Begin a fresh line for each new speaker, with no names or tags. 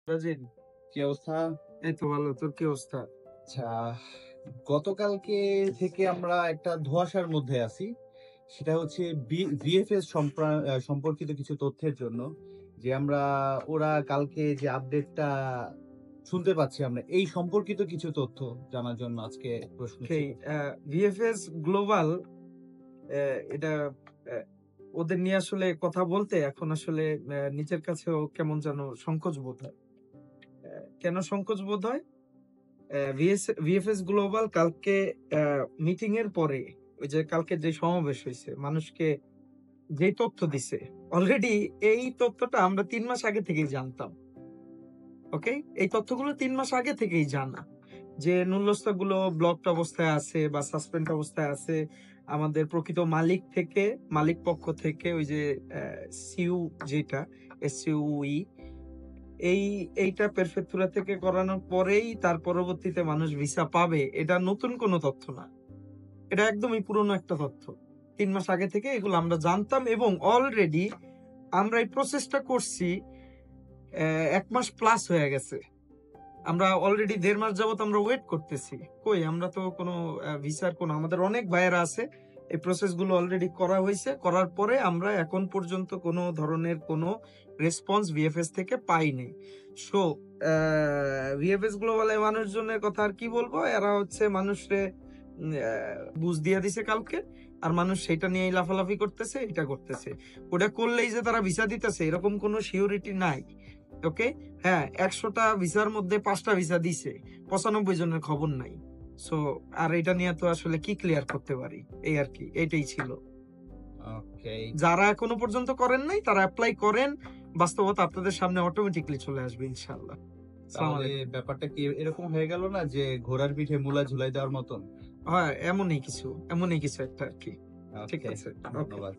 রাজিন,
কি অবস্থা?
এই তো ভালো। তোর কি অবস্থা?
আচ্ছা, গতকালকে থেকে আমরা একটা ধোঁয়াশার মধ্যে আছি। সেটা হচ্ছে ভিএফএস সম্পর্কিত কিছু তথ্যের জন্য। যে আমরা ওরা কালকে যে আপডেটটা শুনতে পাচ্ছি আমরা, এই সম্পর্কিত কিছু তথ্য জানার জন্য আজকে প্রশ্ন
ওকে,
ছিল।
ভিএফএস গ্লোবাল, এটা আহ, ওদের নিয়ে আসলে কথা বলতে এখন আসলে নিজের কাছেও কেমন যেন সংকোচ বোধ হয়। কেন সংকোচ বোধ হয়? ভিএফএস গ্লোবাল কালকে মিটিং এর পরে, ওই যে কালকে যে সমাবেশ হয়েছে, মানুষকে যে তথ্য দিছে, অলরেডি এই তথ্যটা আমরা 3 মাস আগে থেকেই জানতাম। ওকে, এই তথ্যগুলো 3 মাস আগে থেকেই জানা, যে নুল্লস্তা গুলো ব্লকড অবস্থায় আছে বা সাসপেন্ড অবস্থায় আছে। আমাদের প্রকৃত মালিক পক্ষ থেকে ওই যে সিইউ, যেটা এসইউই, এইটা পেরফেক্টুরা থেকে করানোর পরেই তার পরবর্তীতে মানুষ ভিসা পাবে, এটা নতুন কোনো তথ্য না। এটা একদমই পুরনো একটা তথ্য। 3 মাস আগে থেকে এগুলো আমরা জানতাম এবং অলরেডি আমরা এই প্রসেসটা করছি। 1 মাস প্লাস হয়ে গেছে। আমরা অলরেডি 1.5 মাস যাবত আমরা ওয়েট করতেছি। কই, আমরা তো কোনো ভিসার কোনো, আমাদের অনেক ভাইয়েরা আছে, এই প্রসেস গুলো অলরেডি করা হয়েছে। করার পরে আমরা এখন পর্যন্ত কোনো ধরনের কোনো রেসপন্স ভিএফএস থেকে পাইনি। সো ভিএফএস গ্লোবালের মানুষজনের কথা আর কি বলবো, এরা হচ্ছে মানুষরে বুঝ দিয়ে দিছে কালকে, আর মানুষ সেটা নিয়ে লাফালাফি করতেছে, এটা করতেছে। ওটা করলেই যে তারা ভিসা দিতেছে এরকম কোনো সিউরিটি নাই। ওকে, হ্যাঁ, 100টা ভিসার মধ্যে 5টা ভিসা দিছে, 95 জনের খবর নাই। সো আর এটা নিয়ে তো আসলে কি ক্লিয়ার করতে পারি, এই আর কি, এটাই ছিল।
ওকে,
যারা এখনো পর্যন্ত করেন নাই তারা অ্যাপ্লাই করেন, বাস্তবতা আপনাদের সামনে অটোমেটিকলি চলে আসবে ইনশাআল্লাহ। আসসালামু
তাহলে
আলাইকুম।
ব্যাপারটা কি এরকম হয়ে গেল না যে ঘোড়ার পিঠে মূলা ঝুলাই দেওয়ার মতন?
হ্যাঁ, এমনই কিছু একটা আর কি। ঠিক
ওকে,
আছে, ওকে।
ধন্যবাদ।